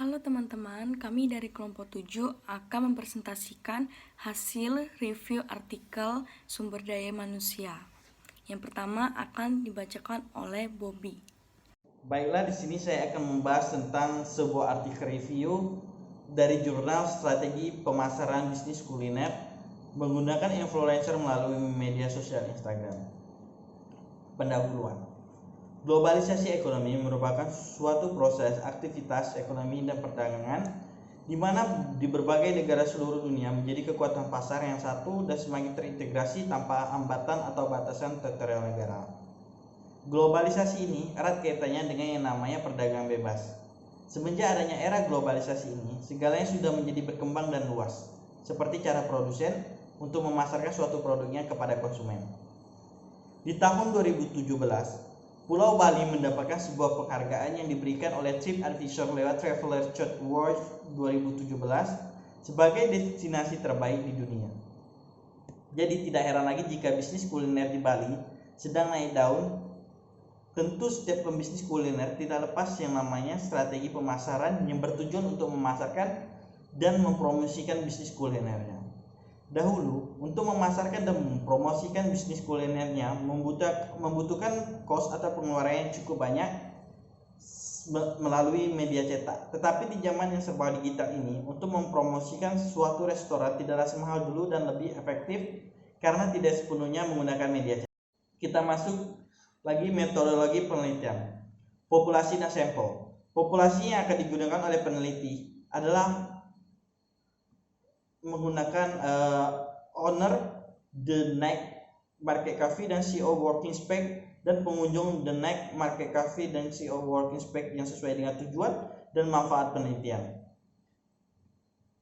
Halo teman-teman, kami dari kelompok 7 akan mempresentasikan hasil review artikel sumber daya manusia. Yang pertama akan dibacakan oleh Bobby. Baiklah, di sini saya akan membahas tentang sebuah artikel review dari jurnal Strategi Pemasaran Bisnis Kuliner menggunakan influencer melalui media sosial Instagram. Pendahuluan. Globalisasi ekonomi merupakan suatu proses aktivitas ekonomi dan perdagangan di mana di berbagai negara seluruh dunia menjadi kekuatan pasar yang satu dan semakin terintegrasi tanpa hambatan atau batasan teritorial negara. Globalisasi ini erat kaitannya dengan yang namanya perdagangan bebas. Semenjak adanya era globalisasi ini, segalanya sudah menjadi berkembang dan luas, seperti cara produsen untuk memasarkan suatu produknya kepada konsumen. Di tahun 2017, Pulau Bali mendapatkan sebuah penghargaan yang diberikan oleh TripAdvisor lewat Traveler Choice Awards 2017 sebagai destinasi terbaik di dunia. Jadi tidak heran lagi jika bisnis kuliner di Bali sedang naik daun. Tentu setiap pembisnis kuliner tidak lepas yang namanya strategi pemasaran yang bertujuan untuk memasarkan dan mempromosikan bisnis kulinernya. Dahulu, untuk memasarkan dan mempromosikan bisnis kulinernya membutuhkan kos atau pengeluaran yang cukup banyak melalui media cetak. Tetapi di zaman yang serba digital ini, untuk mempromosikan suatu restoran tidaklah semahal dulu dan lebih efektif karena tidak sepenuhnya menggunakan media cetak. Kita masuk lagi metodologi penelitian. Populasi dan sampel. Populasi yang akan digunakan oleh peneliti adalah menggunakan owner, the night market cafe dan CEO working spec, dan pengunjung the night market cafe dan CEO working spec yang sesuai dengan tujuan dan manfaat penelitian.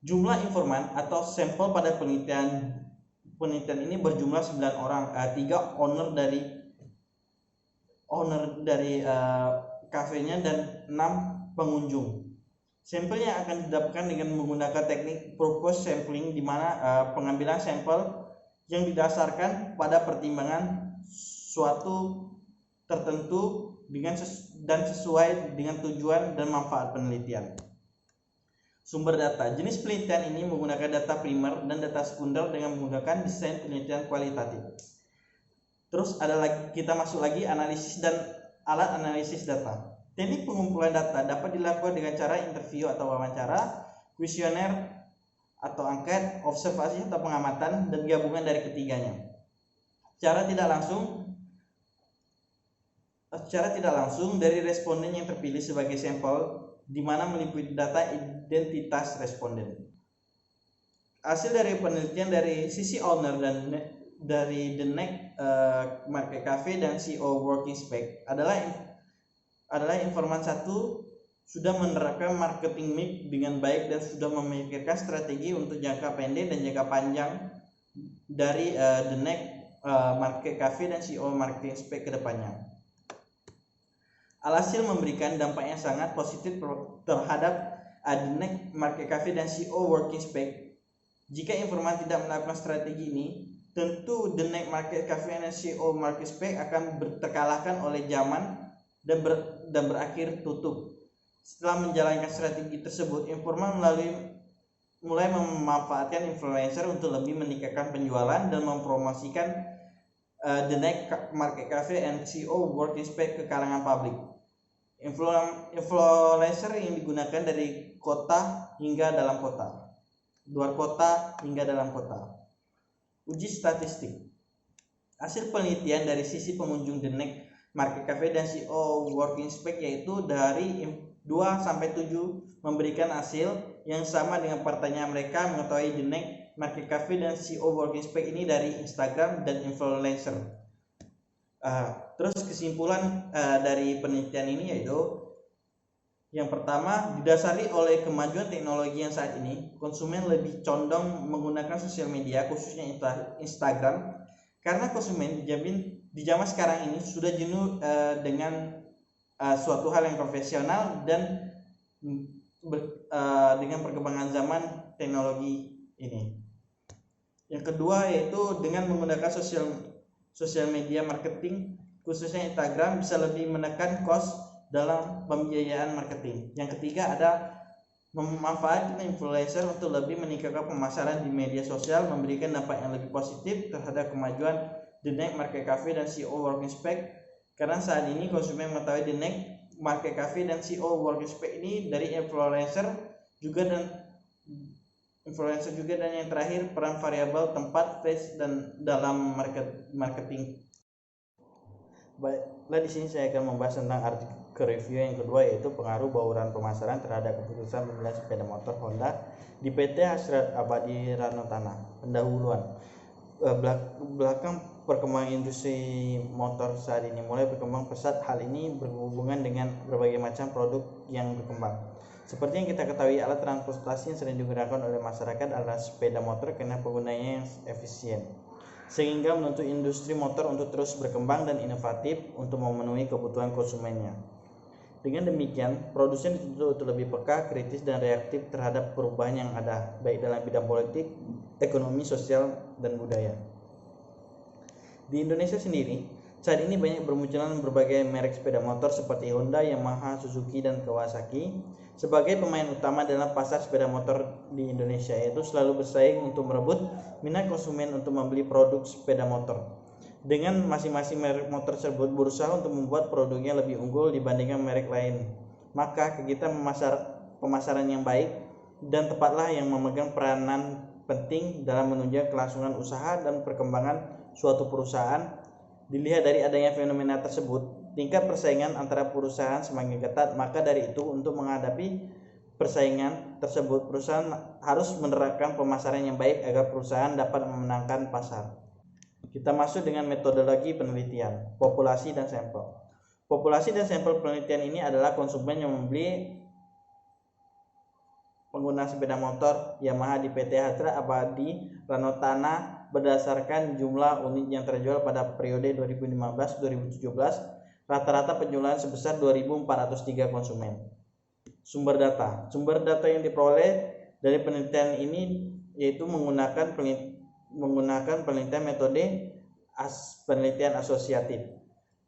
Jumlah informan atau sampel pada penelitian ini berjumlah 9 orang, 3 owner dari kafenya dan 6 pengunjung. Sampel yang akan didapatkan dengan menggunakan teknik purpose sampling, di mana pengambilan sampel yang didasarkan pada pertimbangan suatu tertentu dan sesuai dengan tujuan dan manfaat penelitian. Sumber data. Jenis penelitian ini menggunakan data primer dan data sekunder dengan menggunakan desain penelitian kualitatif. Terus kita masuk lagi analisis dan alat analisis data. Teknik pengumpulan data dapat dilakukan dengan cara interview atau wawancara, kuesioner atau angket, observasi atau pengamatan, dan gabungan dari ketiganya. Secara tidak langsung dari responden yang terpilih sebagai sampel, di mana meliputi data identitas responden. Hasil dari penelitian dari sisi owner dan dari the next market cafe dan CEO working spec adalah informan satu sudah menerapkan marketing mix dengan baik dan sudah memikirkan strategi untuk jangka pendek dan jangka panjang dari the next market cafe dan CEO marketing spec ke depannya. Alhasil memberikan dampak yang sangat positif terhadap the next market cafe dan CEO working spec. Jika informan tidak melakukan strategi ini, tentu the next market cafe dan CEO market spec akan terkalahkan oleh zaman dan berakhir tutup. Setelah menjalankan strategi tersebut, informan mulai memanfaatkan influencer untuk lebih meningkatkan penjualan dan mempromosikan the next market cafe and CEO working spec ke kalangan publik. Influencer yang digunakan dari kota hingga dalam kota, luar kota hingga dalam kota. Uji statistik. Hasil penelitian dari sisi pengunjung the next market cafe dan CEO working spec yaitu dari 2-7 memberikan hasil yang sama dengan pertanyaan mereka mengetahui the next market cafe dan CEO working spec ini dari Instagram dan influencer. Terus kesimpulan dari penelitian ini yaitu yang pertama, didasari oleh kemajuan teknologi yang saat ini, konsumen lebih condong menggunakan sosial media khususnya Instagram karena konsumen di zaman sekarang ini sudah jenuh dengan suatu hal yang profesional dan dengan perkembangan zaman teknologi ini. Yang kedua yaitu dengan menggunakan sosial media marketing khususnya Instagram bisa lebih menekan cost dalam pembiayaan marketing. Yang ketiga ada Memanfaatkan influencer untuk lebih meningkatkan pemasaran di media sosial memberikan dampak yang lebih positif terhadap kemajuan The Next Market Cafe dan CEO Working Space, karena saat ini konsumen mengetahui The Next Market Cafe dan CEO Working Space ini dari influencer juga, dan yang terakhir peran variabel tempat, face, dan dalam marketing. Baiklah, di sini saya akan membahas tentang artikel review yang kedua, yaitu pengaruh bauran pemasaran terhadap keputusan pembelian sepeda motor Honda di PT Hasrat Abadi Ranotana. Pendahuluan. Belakang perkembangan industri motor saat ini mulai berkembang pesat. Hal ini berhubungan dengan berbagai macam produk yang berkembang. Seperti yang kita ketahui, alat transportasi yang sering digunakan oleh masyarakat adalah sepeda motor karena penggunanya yang efisien, sehingga menuntut industri motor untuk terus berkembang dan inovatif untuk memenuhi kebutuhan konsumennya. Dengan demikian, produsen dituntut untuk lebih peka, kritis, dan reaktif terhadap perubahan yang ada, baik dalam bidang politik, ekonomi, sosial, dan budaya. Di Indonesia sendiri, saat ini banyak bermunculan berbagai merek sepeda motor seperti Honda, Yamaha, Suzuki, dan Kawasaki sebagai pemain utama dalam pasar sepeda motor di Indonesia, yaitu selalu bersaing untuk merebut minat konsumen untuk membeli produk sepeda motor. Dengan masing-masing merek motor tersebut berusaha untuk membuat produknya lebih unggul dibandingkan merek lain, maka kegiatan pemasaran yang baik dan tepatlah yang memegang peranan penting dalam menunjang kelangsungan usaha dan perkembangan suatu perusahaan. Dilihat dari adanya fenomena tersebut, tingkat persaingan antara perusahaan semakin ketat, maka dari itu untuk menghadapi persaingan tersebut, perusahaan harus menerapkan pemasaran yang baik agar perusahaan dapat memenangkan pasar. Kita masuk dengan metodologi penelitian, populasi dan sampel. Populasi dan sampel penelitian ini adalah konsumen yang membeli pengguna sepeda motor Yamaha di PT Hasrat Abadi Ranotana berdasarkan jumlah unit yang terjual pada periode 2015-2017. Rata-rata penjualan sebesar 2.403 konsumen. Sumber data yang diperoleh dari penelitian ini yaitu menggunakan penelitian metode penelitian asosiatif.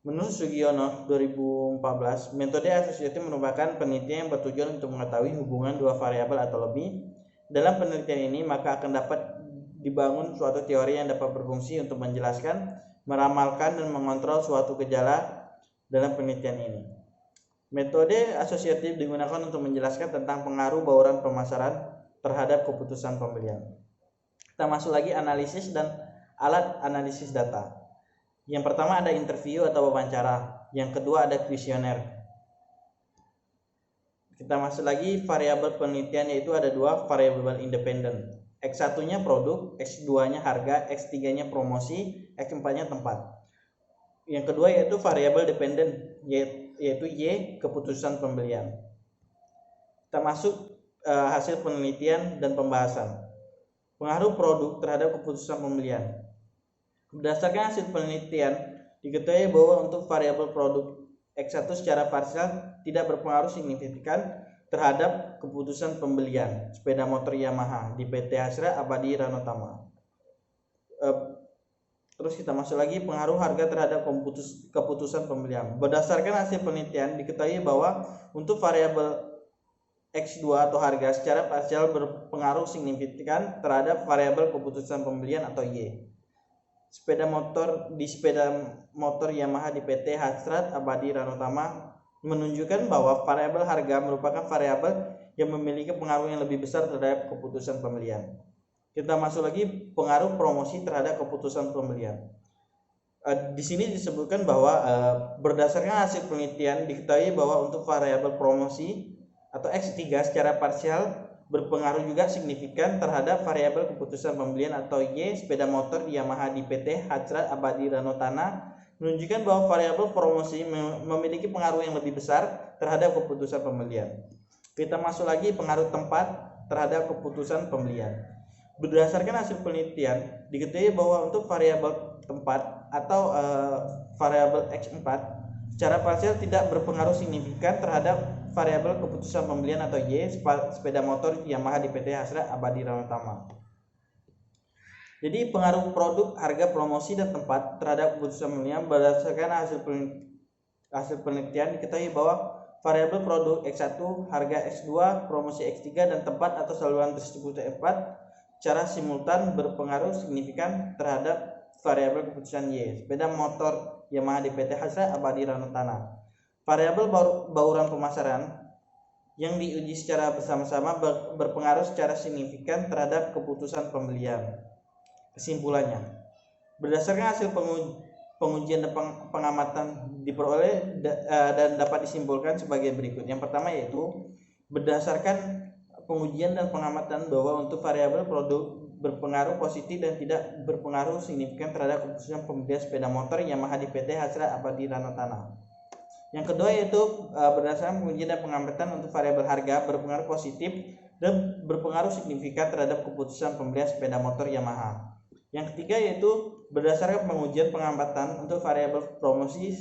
Menurut Sugiono 2014, metode asosiatif merupakan penelitian yang bertujuan untuk mengetahui hubungan dua variabel atau lebih. Dalam penelitian ini maka akan dapat dibangun suatu teori yang dapat berfungsi untuk menjelaskan, meramalkan, dan mengontrol suatu gejala dalam penelitian ini. Metode asosiatif digunakan untuk menjelaskan tentang pengaruh bauran pemasaran terhadap keputusan pembelian. Kita masuk lagi analisis dan alat analisis data. Yang pertama ada interview atau wawancara, yang kedua ada kuesioner. Kita masuk lagi variabel penelitian, yaitu ada dua variabel independen. X1-nya produk, X2-nya harga, X3-nya promosi, X4-nya tempat. Yang kedua yaitu variabel dependen, yaitu Y, keputusan pembelian. Kita masuk hasil penelitian dan pembahasan. Pengaruh produk terhadap keputusan pembelian. Berdasarkan hasil penelitian, diketahui bahwa untuk variabel produk X1 secara parsial tidak berpengaruh signifikan terhadap keputusan pembelian sepeda motor Yamaha di PT Hasrat Abadi Ranotama. Terus kita masuk lagi pengaruh harga terhadap keputusan pembelian. Berdasarkan hasil penelitian diketahui bahwa untuk variabel X2 atau harga secara parsial berpengaruh signifikan terhadap variabel keputusan pembelian atau Y. Sepeda motor Yamaha di PT Hasrat Abadi Ranotama menunjukkan bahwa variabel harga merupakan variabel yang memiliki pengaruh yang lebih besar terhadap keputusan pembelian. Kita masuk lagi pengaruh promosi terhadap keputusan pembelian. Di sini disebutkan bahwa berdasarkan hasil penelitian diketahui bahwa untuk variabel promosi atau X3 secara parsial berpengaruh juga signifikan terhadap variabel keputusan pembelian atau Y sepeda motor Yamaha di PT Hasrat Abadi Ranotana, menunjukkan bahwa variabel promosi memiliki pengaruh yang lebih besar terhadap keputusan pembelian. Kita masuk lagi pengaruh tempat terhadap keputusan pembelian. Berdasarkan hasil penelitian diketahui bahwa untuk variabel tempat atau variabel X4 secara parsial tidak berpengaruh signifikan terhadap variabel keputusan pembelian atau Y sepeda motor Yamaha di PT Hasrat Abadi Ranotama. Jadi pengaruh produk, harga, promosi, dan tempat terhadap keputusan pembelian berdasarkan hasil penelitian diketahui bahwa variabel produk X1, harga X2, promosi X3, dan tempat atau saluran distribusi X4 secara simultan berpengaruh signifikan terhadap variabel keputusan Y. Sepeda motor Yamaha di PT Hasra Abadi Ranotana. Variabel bauran pemasaran yang diuji secara bersama-sama berpengaruh secara signifikan terhadap keputusan pembelian. Kesimpulannya, berdasarkan hasil pengujian dan pengamatan diperoleh dan dapat disimpulkan sebagai berikut. Yang pertama yaitu berdasarkan pengujian dan pengamatan bahwa untuk variabel produk berpengaruh positif dan tidak berpengaruh signifikan terhadap keputusan pembelian sepeda motor Yamaha di PT Hasra Abadi Ranotana. Yang kedua yaitu berdasarkan pengujian dan pengamatan untuk variabel harga berpengaruh positif dan berpengaruh signifikan terhadap keputusan pembelian sepeda motor Yamaha. Yang ketiga yaitu berdasarkan pengujian pengamatan untuk variabel promosi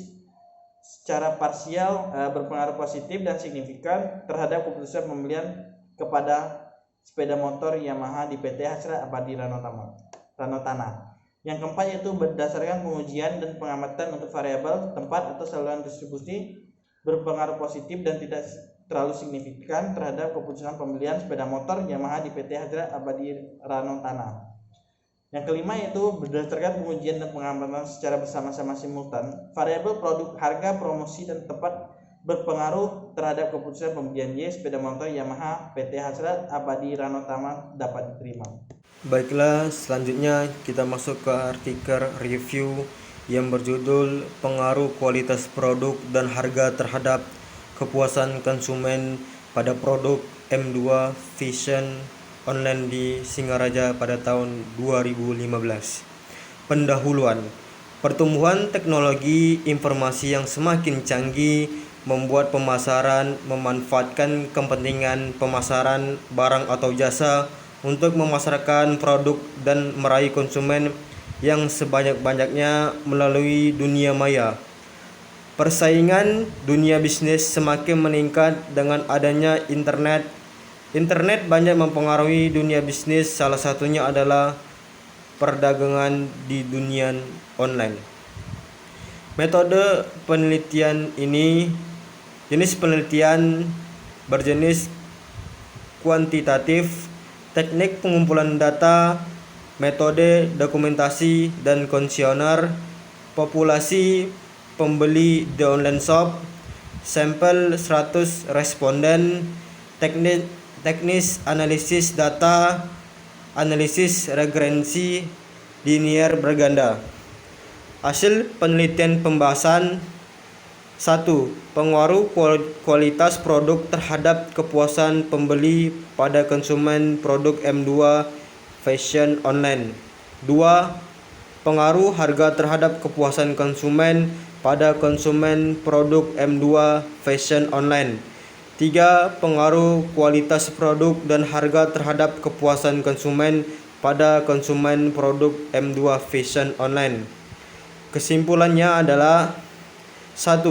secara parsial berpengaruh positif dan signifikan terhadap keputusan pembelian kepada sepeda motor Yamaha di PT Hasra Abadi Ranotana. Yang keempat yaitu berdasarkan pengujian dan pengamatan untuk variabel tempat atau saluran distribusi berpengaruh positif dan tidak terlalu signifikan terhadap keputusan pembelian sepeda motor Yamaha di PT Hasra Abadi Ranotana. Yang kelima yaitu berdasarkan pengujian dan pengamatan secara bersama-sama simultan, variabel produk, harga, promosi, dan tempat berpengaruh terhadap keputusan pembelian Y sepeda motor Yamaha PT Hasra Abadi Ranotana dapat diterima. Baiklah, selanjutnya kita masuk ke artikel review yang berjudul Pengaruh Kualitas Produk dan Harga Terhadap Kepuasan Konsumen pada Produk M2 Fashion Online di Singaraja pada tahun 2015. Pendahuluan. Pertumbuhan teknologi informasi yang semakin canggih membuat pemasaran memanfaatkan kepentingan pemasaran barang atau jasa untuk memasarkan produk dan meraih konsumen yang sebanyak-banyaknya melalui dunia maya. Persaingan dunia bisnis semakin meningkat dengan adanya internet. Internet banyak mempengaruhi dunia bisnis, salah satunya adalah perdagangan di dunia online. Metode penelitian ini, jenis penelitian berjenis kuantitatif, teknik pengumpulan data, metode dokumentasi dan kuesioner, populasi pembeli di online shop, sampel 100 responden, teknis analisis data, analisis regressi linear berganda. Hasil penelitian pembahasan 1. Pengaruh kualitas produk terhadap kepuasan pembeli pada konsumen produk M2 Fashion Online. 2. Pengaruh harga terhadap kepuasan konsumen pada konsumen produk M2 Fashion Online. 3. Pengaruh kualitas produk dan harga terhadap kepuasan konsumen pada konsumen produk M2 Fashion Online. Kesimpulannya adalah 1.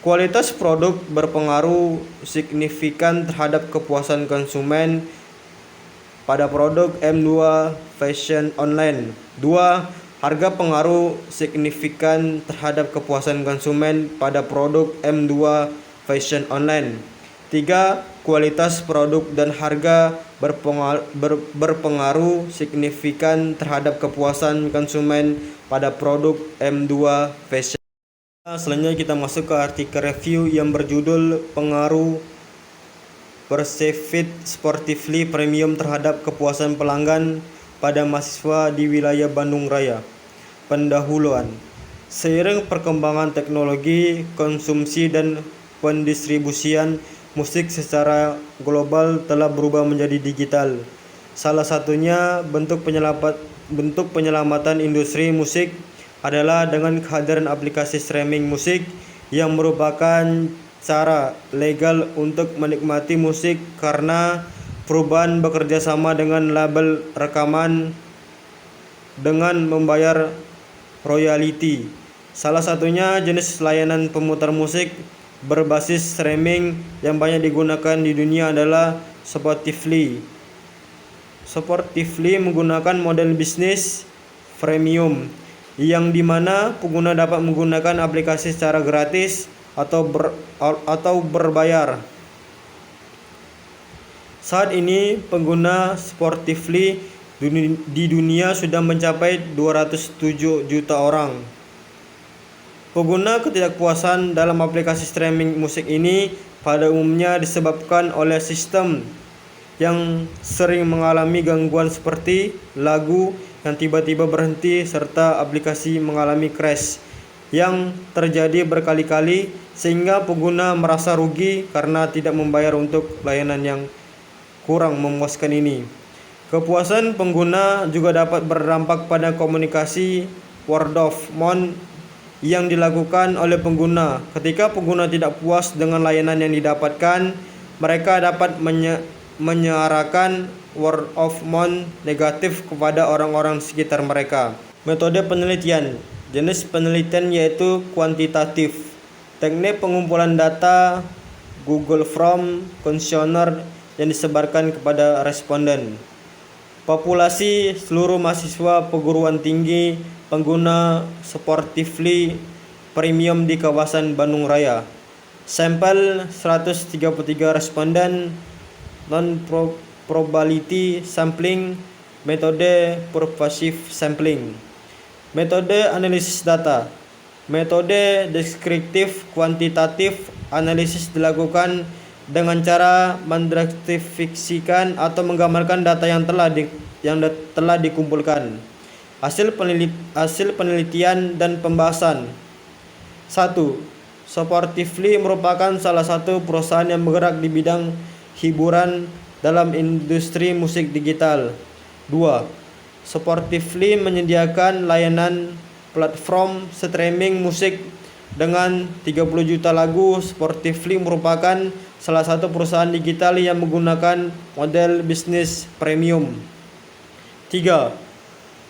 Kualitas produk berpengaruh signifikan terhadap kepuasan konsumen pada produk M2 Fashion Online. 2. Harga pengaruh signifikan terhadap kepuasan konsumen pada produk M2 Fashion Online. 3. Kualitas produk dan harga berpengaruh signifikan terhadap kepuasan konsumen pada produk M2 Fashion. Selanjutnya kita masuk ke artikel review yang berjudul Pengaruh Perceived Sportively Premium terhadap kepuasan pelanggan pada mahasiswa di wilayah Bandung Raya. Pendahuluan. Seiring perkembangan teknologi, konsumsi dan pendistribusian musik secara global telah berubah menjadi digital. Salah satunya bentuk penyelamatan industri musik adalah dengan kehadiran aplikasi streaming musik yang merupakan cara legal untuk menikmati musik karena perubahan bekerja sama dengan label rekaman dengan membayar royalti. Salah satunya jenis layanan pemutar musik berbasis streaming yang banyak digunakan di dunia adalah Spotify. Spotify menggunakan model bisnis freemium yang dimana pengguna dapat menggunakan aplikasi secara gratis atau berbayar. Saat ini pengguna Spotify di dunia sudah mencapai 207 juta orang. Pengguna ketidakpuasan dalam aplikasi streaming musik ini pada umumnya disebabkan oleh sistem yang sering mengalami gangguan seperti lagu yang tiba-tiba berhenti serta aplikasi mengalami crash yang terjadi berkali-kali sehingga pengguna merasa rugi karena tidak membayar untuk layanan yang kurang memuaskan ini. Kepuasan pengguna juga dapat berdampak pada komunikasi word of mouth yang dilakukan oleh pengguna. Ketika pengguna tidak puas dengan layanan yang didapatkan, mereka dapat menyuarakan word of mouth negatif kepada orang-orang sekitar mereka. Metode penelitian. Jenis penelitian yaitu kuantitatif. Teknik pengumpulan data Google Form Questionnaire yang disebarkan kepada responden. Populasi seluruh mahasiswa perguruan tinggi pengguna Spotify Premium di kawasan Bandung Raya. Sampel 133 responden, non-probability sampling, metode pervasive sampling. Metode analisis data. Metode deskriptif kuantitatif analisis dilakukan dengan cara mendrastifikasikan atau menggambarkan data yang telah dikumpulkan. Hasil penelitian dan pembahasan. 1. Spotify merupakan salah satu perusahaan yang bergerak di bidang hiburan dalam industri musik digital. 2. Spotify menyediakan layanan platform streaming musik dengan 30 juta lagu. Spotify merupakan salah satu perusahaan digital yang menggunakan model bisnis premium. 3.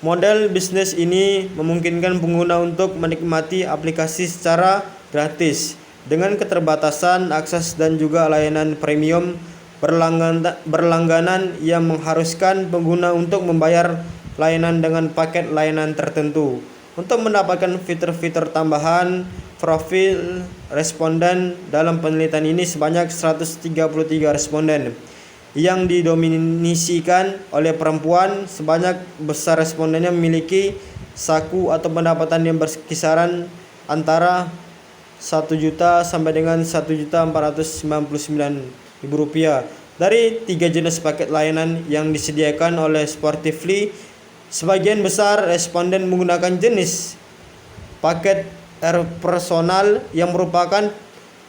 Model bisnis ini memungkinkan pengguna untuk menikmati aplikasi secara gratis dengan keterbatasan akses dan juga layanan premium berlangganan yang mengharuskan pengguna untuk membayar layanan dengan paket layanan tertentu. Untuk mendapatkan fitur-fitur tambahan, profil responden dalam penelitian ini sebanyak 133 responden yang didominasikan oleh perempuan. Sebanyak besar respondennya memiliki saku atau pendapatan yang berkisaran antara 1 juta sampai dengan 1.499.000 rupiah. Dari 3 jenis paket layanan yang disediakan oleh Spotify, sebagian besar responden menggunakan jenis paket personal yang merupakan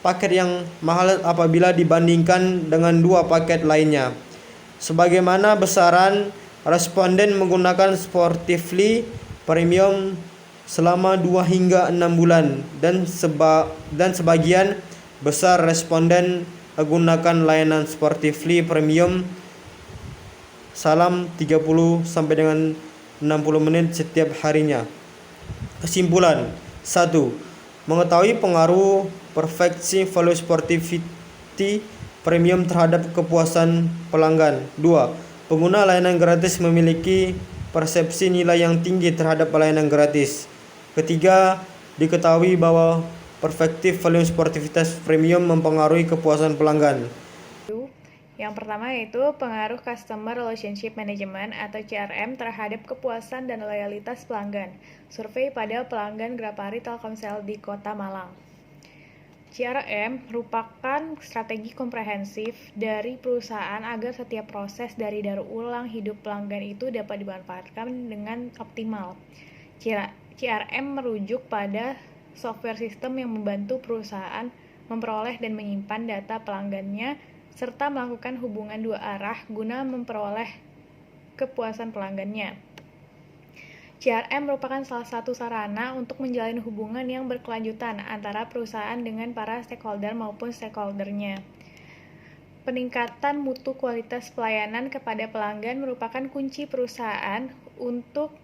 paket yang mahal apabila dibandingkan dengan 2 paket lainnya. Sebagaimana besaran responden menggunakan Spotify Premium selama 2 hingga 6 bulan dan sebagian besar responden menggunakan layanan Spotify Premium salam 30 sampai dengan 60 menit setiap harinya. Kesimpulan. 1. Mengetahui pengaruh perfeksi value Spotify Premium terhadap kepuasan pelanggan. 2. Pengguna layanan gratis memiliki persepsi nilai yang tinggi terhadap layanan gratis. Ketiga, diketahui bahwa perfective value Spotify Premium mempengaruhi kepuasan pelanggan. Yang pertama yaitu pengaruh Customer Relationship Management atau CRM terhadap kepuasan dan loyalitas pelanggan. Survei pada pelanggan Grapari Telkomsel di Kota Malang. CRM merupakan strategi komprehensif dari perusahaan agar setiap proses dari daur ulang hidup pelanggan itu dapat dimanfaatkan dengan optimal. CRM merujuk pada software sistem yang membantu perusahaan memperoleh dan menyimpan data pelanggannya serta melakukan hubungan 2 arah guna memperoleh kepuasan pelanggannya. CRM merupakan salah satu sarana untuk menjalin hubungan yang berkelanjutan antara perusahaan dengan para stakeholder maupun stakeholdernya. Peningkatan mutu kualitas pelayanan kepada pelanggan merupakan kunci perusahaan untuk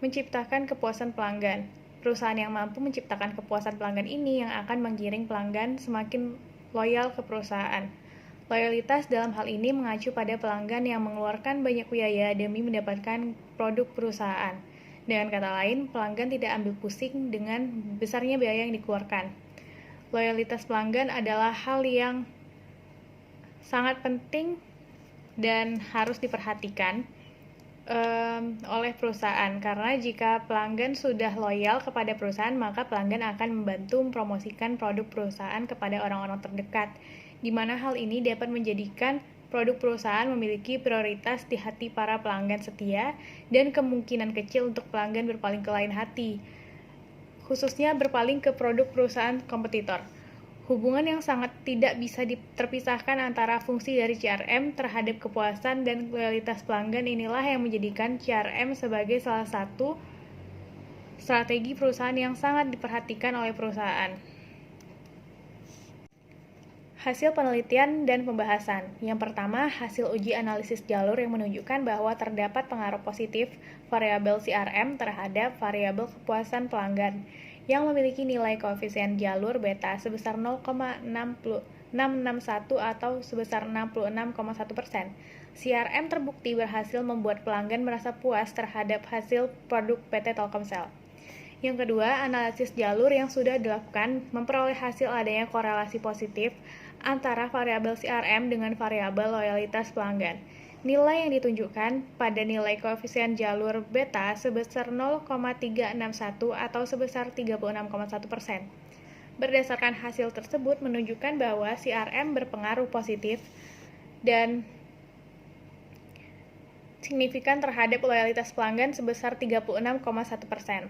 menciptakan kepuasan pelanggan. Perusahaan yang mampu menciptakan kepuasan pelanggan ini yang akan menggiring pelanggan semakin loyal ke perusahaan. Loyalitas dalam hal ini mengacu pada pelanggan yang mengeluarkan banyak biaya demi mendapatkan produk perusahaan. Dengan kata lain, pelanggan tidak ambil pusing dengan besarnya biaya yang dikeluarkan. loyalitas pelanggan adalah hal yang sangat penting dan harus diperhatikan oleh perusahaan, karena jika pelanggan sudah loyal kepada perusahaan, maka pelanggan akan membantu mempromosikan produk perusahaan kepada orang-orang terdekat, di mana hal ini dapat menjadikan produk perusahaan memiliki prioritas di hati para pelanggan setia dan kemungkinan kecil untuk pelanggan berpaling ke lain hati, khususnya berpaling ke produk perusahaan kompetitor. Hubungan yang sangat tidak bisa terpisahkan antara fungsi dari CRM terhadap kepuasan dan loyalitas pelanggan inilah yang menjadikan CRM sebagai salah satu strategi perusahaan yang sangat diperhatikan oleh perusahaan. Hasil penelitian dan pembahasan. Yang pertama, hasil uji analisis jalur yang menunjukkan bahwa terdapat pengaruh positif variabel CRM terhadap variabel kepuasan pelanggan yang memiliki nilai koefisien jalur beta sebesar 0,661 atau sebesar 66,1%. CRM terbukti berhasil membuat pelanggan merasa puas terhadap hasil produk PT Telkomsel. Yang kedua, analisis jalur yang sudah dilakukan memperoleh hasil adanya korelasi positif antara variabel CRM dengan variabel loyalitas pelanggan. Nilai yang ditunjukkan pada nilai koefisien jalur beta sebesar 0,361 atau sebesar 36,1%. Berdasarkan hasil tersebut menunjukkan bahwa CRM berpengaruh positif dan signifikan terhadap loyalitas pelanggan sebesar 36,1%.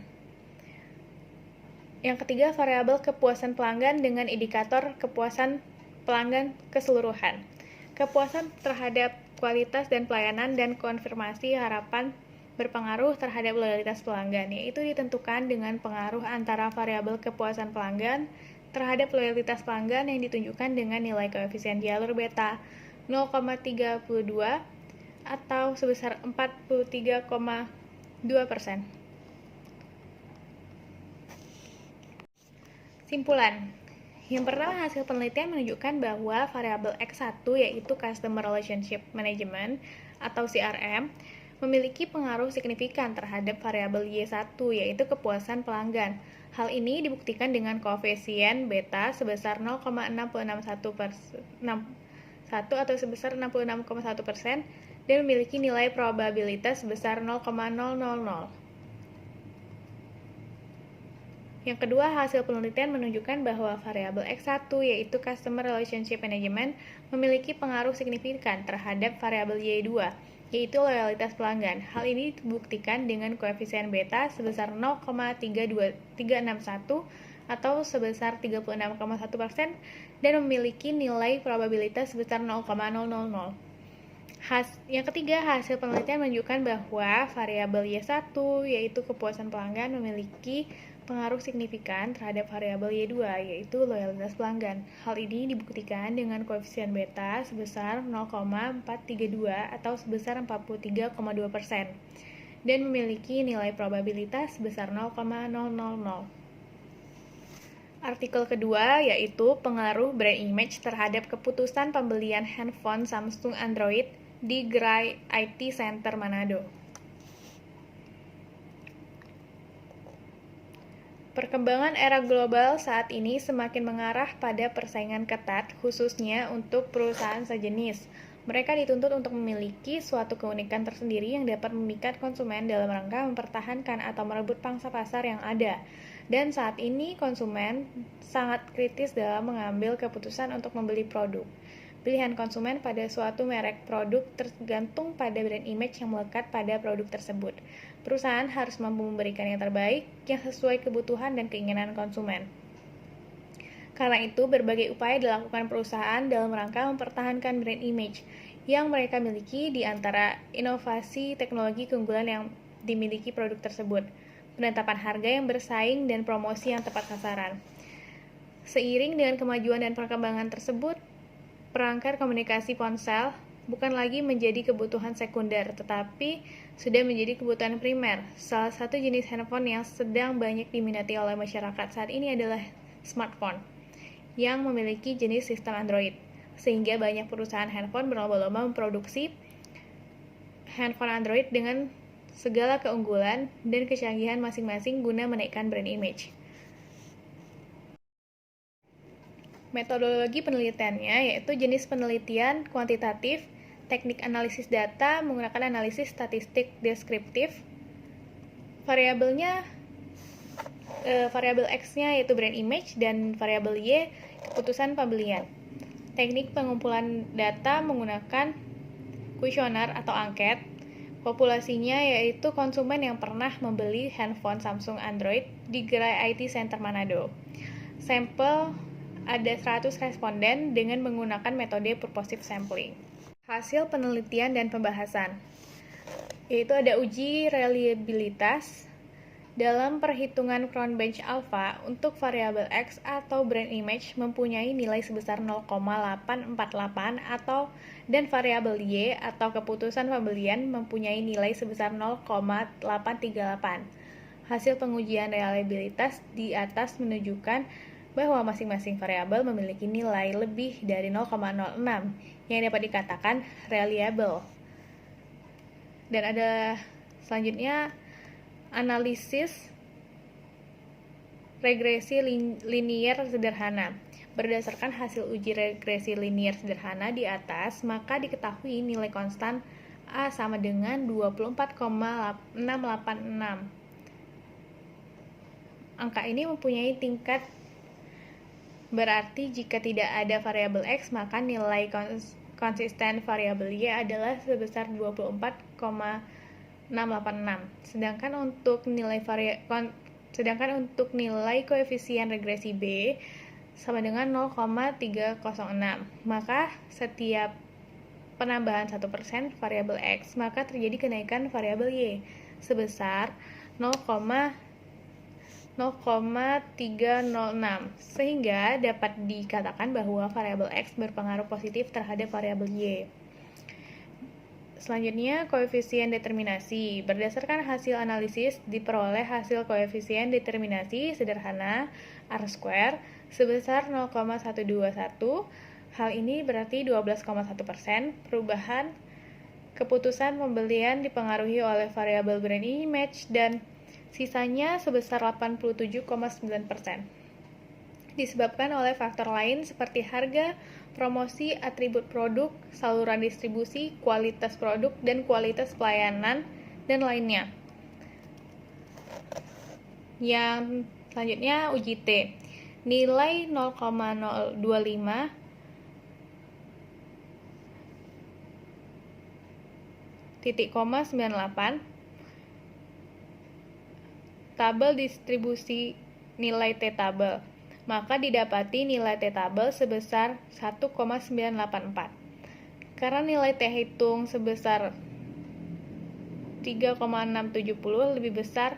Yang ketiga, variabel kepuasan pelanggan dengan indikator kepuasan pelanggan keseluruhan. Kepuasan terhadap kualitas dan pelayanan dan konfirmasi harapan berpengaruh terhadap loyalitas pelanggan, yaitu ditentukan dengan pengaruh antara variabel kepuasan pelanggan terhadap loyalitas pelanggan yang ditunjukkan dengan nilai koefisien jalur beta 0,32 atau sebesar 43,2%. Simpulan. Yang pertama, hasil penelitian menunjukkan bahwa variabel X1 yaitu Customer Relationship Management atau CRM memiliki pengaruh signifikan terhadap variabel Y1 yaitu kepuasan pelanggan. Hal ini dibuktikan dengan koefisien beta sebesar 0,661 atau sebesar 66,1% dan memiliki nilai probabilitas sebesar 0,000. Yang kedua, hasil penelitian menunjukkan bahwa variabel X1 yaitu Customer Relationship Management memiliki pengaruh signifikan terhadap variabel Y2 yaitu loyalitas pelanggan. Hal ini dibuktikan dengan koefisien beta sebesar 0,361 atau sebesar 36,1% dan memiliki nilai probabilitas sebesar 0,000. Yang ketiga, hasil penelitian menunjukkan bahwa variabel Y1 yaitu kepuasan pelanggan memiliki pengaruh signifikan terhadap variabel Y2 yaitu loyalitas pelanggan. Hal ini dibuktikan dengan koefisien beta sebesar 0,432 atau sebesar 43,2% dan memiliki nilai probabilitas sebesar 0,000. Artikel kedua yaitu pengaruh brand image terhadap keputusan pembelian handphone Samsung Android di Gerai IT Center Manado. Perkembangan era global saat ini semakin mengarah pada persaingan ketat, khususnya untuk perusahaan sejenis. Mereka dituntut untuk memiliki suatu keunikan tersendiri yang dapat memikat konsumen dalam rangka mempertahankan atau merebut pangsa pasar yang ada. Dan saat ini konsumen sangat kritis dalam mengambil keputusan untuk membeli produk. Pilihan konsumen pada suatu merek produk tergantung pada brand image yang melekat pada produk tersebut. Perusahaan harus mampu memberikan yang terbaik yang sesuai kebutuhan dan keinginan konsumen. Karena itu, berbagai upaya dilakukan perusahaan dalam rangka mempertahankan brand image yang mereka miliki, di antara inovasi teknologi keunggulan yang dimiliki produk tersebut, penetapan harga yang bersaing, dan promosi yang tepat sasaran. Seiring dengan kemajuan dan perkembangan tersebut, perangkat komunikasi ponsel bukan lagi menjadi kebutuhan sekunder, tetapi sudah menjadi kebutuhan primer. Salah satu jenis handphone yang sedang banyak diminati oleh masyarakat saat ini adalah smartphone yang memiliki jenis sistem Android, sehingga banyak perusahaan handphone berlomba-lomba memproduksi handphone Android dengan segala keunggulan dan kecanggihan masing-masing guna menaikkan brand image. Metodologi penelitiannya yaitu jenis penelitian kuantitatif, teknik analisis data menggunakan analisis statistik deskriptif, variabelnya variabel X-nya yaitu brand image dan variabel Y keputusan pembelian. Teknik pengumpulan data menggunakan kuesioner atau angket. Populasinya yaitu konsumen yang pernah membeli handphone Samsung Android di gerai IT Center Manado. Sampel ada 100 responden dengan menggunakan metode purposive sampling. Hasil penelitian dan pembahasan yaitu ada uji reliabilitas dalam perhitungan Cronbench Alpha untuk variabel X atau brand image mempunyai nilai sebesar 0,848 dan variabel Y atau keputusan pembelian mempunyai nilai sebesar 0,838. Hasil pengujian reliabilitas di atas menunjukkan bahwa masing-masing variabel memiliki nilai lebih dari 0,06 yang dapat dikatakan reliable. Dan ada selanjutnya analisis regresi linier sederhana. Berdasarkan hasil uji regresi linier sederhana di atas, maka diketahui nilai konstan A sama dengan 24,686. Angka ini mempunyai tingkat, berarti jika tidak ada variabel X, maka nilai konsisten variabel Y adalah sebesar 24,686. Sedangkan untuk nilai koefisien regresi B sama dengan 0,306. Maka setiap penambahan 1% variabel X, maka terjadi kenaikan variabel Y sebesar 0,306, sehingga dapat dikatakan bahwa variabel X berpengaruh positif terhadap variabel Y. Selanjutnya, koefisien determinasi. Berdasarkan hasil analisis, diperoleh hasil koefisien determinasi sederhana R² sebesar 0,121. Hal ini berarti 12,1%. Perubahan keputusan pembelian dipengaruhi oleh variabel brand image dan sisanya sebesar 87,9%. Disebabkan oleh faktor lain seperti harga, promosi, atribut produk, saluran distribusi, kualitas produk, dan kualitas pelayanan, dan lainnya. Yang selanjutnya uji T. Nilai 0,025 0,98. Tabel distribusi nilai T tabel. Maka didapati nilai T tabel sebesar 1,984. Karena nilai T hitung sebesar 3,670 lebih besar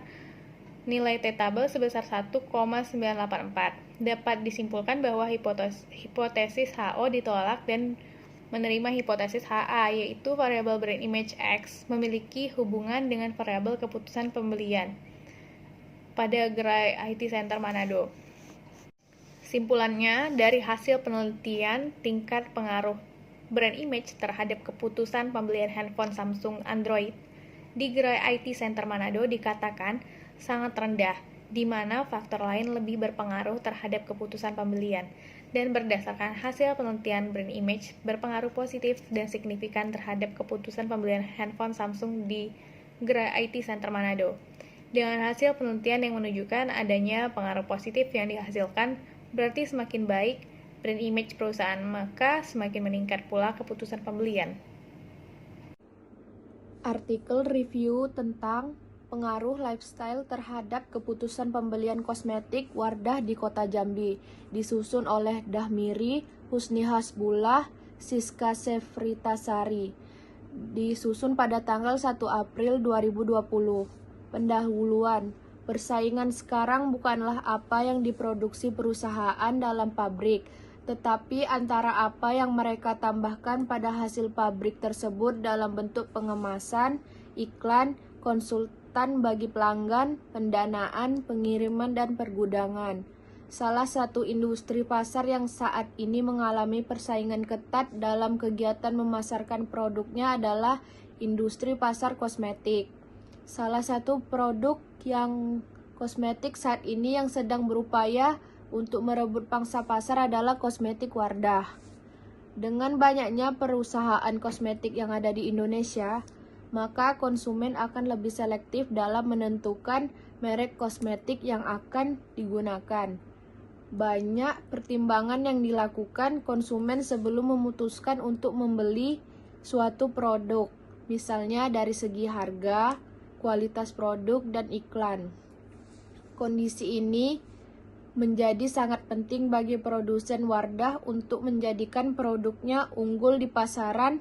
nilai T tabel sebesar 1,984. Dapat disimpulkan bahwa hipotesis HO ditolak dan menerima hipotesis HA, yaitu variabel brand image X memiliki hubungan dengan variabel keputusan pembelian pada gerai IT Center Manado. Simpulannya, dari hasil penelitian tingkat pengaruh brand image terhadap keputusan pembelian handphone Samsung Android di gerai IT Center Manado dikatakan sangat rendah, di mana faktor lain lebih berpengaruh terhadap keputusan pembelian. Dan berdasarkan hasil penelitian brand image berpengaruh positif dan signifikan terhadap keputusan pembelian handphone Samsung di gerai IT Center Manado. Dengan hasil penelitian yang menunjukkan adanya pengaruh positif yang dihasilkan, berarti semakin baik brand image perusahaan, maka semakin meningkat pula keputusan pembelian. Artikel review tentang pengaruh lifestyle terhadap keputusan pembelian kosmetik Wardah di Kota Jambi, disusun oleh Dahmiri Husni Hasbullah, Siska Sefritasari, disusun pada tanggal 1 April 2020. Pendahuluan. Persaingan sekarang bukanlah apa yang diproduksi perusahaan dalam pabrik, tetapi antara apa yang mereka tambahkan pada hasil pabrik tersebut dalam bentuk pengemasan, iklan, konsultan bagi pelanggan, pendanaan, pengiriman, dan pergudangan. Salah satu industri pasar yang saat ini mengalami persaingan ketat dalam kegiatan memasarkan produknya adalah industri pasar kosmetik. Salah satu produk yang kosmetik saat ini yang sedang berupaya untuk merebut pangsa pasar adalah kosmetik Wardah. Dengan banyaknya perusahaan kosmetik yang ada di Indonesia, maka konsumen akan lebih selektif dalam menentukan merek kosmetik yang akan digunakan. Banyak pertimbangan yang dilakukan konsumen sebelum memutuskan untuk membeli suatu produk, misalnya dari segi harga, kualitas produk, dan iklan. Kondisi ini menjadi sangat penting bagi produsen Wardah untuk menjadikan produknya unggul di pasaran,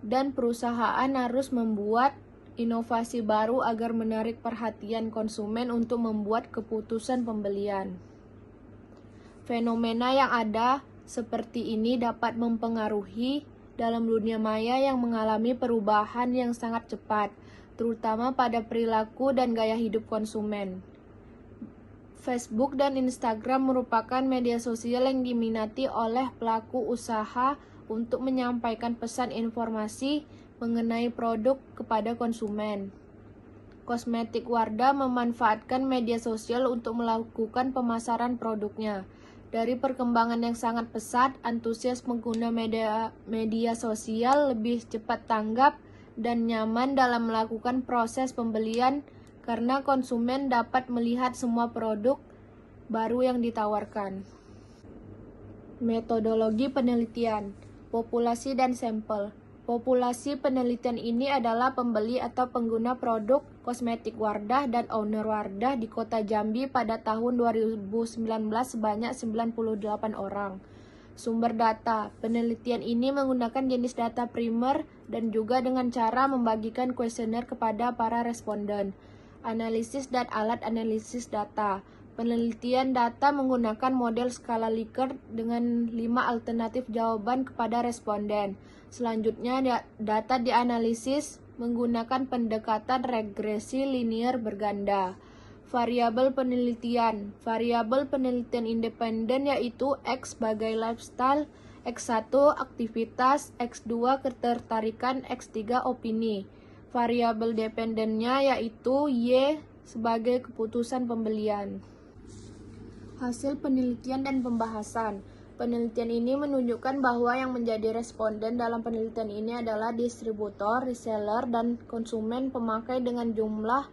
dan perusahaan harus membuat inovasi baru agar menarik perhatian konsumen untuk membuat keputusan pembelian. Fenomena yang ada seperti ini dapat mempengaruhi dalam dunia maya yang mengalami perubahan yang sangat cepat, terutama pada perilaku dan gaya hidup konsumen. Facebook dan Instagram merupakan media sosial yang diminati oleh pelaku usaha untuk menyampaikan pesan informasi mengenai produk kepada konsumen. Kosmetik Wardah memanfaatkan media sosial untuk melakukan pemasaran produknya. Dari perkembangan yang sangat pesat, antusias pengguna media sosial lebih cepat tanggap dan nyaman dalam melakukan proses pembelian karena konsumen dapat melihat semua produk baru yang ditawarkan. Metodologi penelitian, populasi dan sampel. Populasi penelitian ini adalah pembeli atau pengguna produk kosmetik Wardah dan owner Wardah di Kota Jambi pada tahun 2019 sebanyak 98 orang. Sumber data, penelitian ini menggunakan jenis data primer dan juga dengan cara membagikan kuesioner kepada para responden. Analisis dan alat analisis data. Penelitian data menggunakan model skala Likert dengan 5 alternatif jawaban kepada responden. Selanjutnya, data dianalisis menggunakan pendekatan regresi linear berganda. Variabel penelitian. Variabel penelitian independen yaitu X sebagai lifestyle, X1 aktivitas, X2 ketertarikan, X3 opini. Variabel dependennya yaitu Y sebagai keputusan pembelian. Hasil penelitian dan pembahasan. Penelitian ini menunjukkan bahwa yang menjadi responden dalam penelitian ini adalah distributor, reseller, dan konsumen pemakai dengan jumlah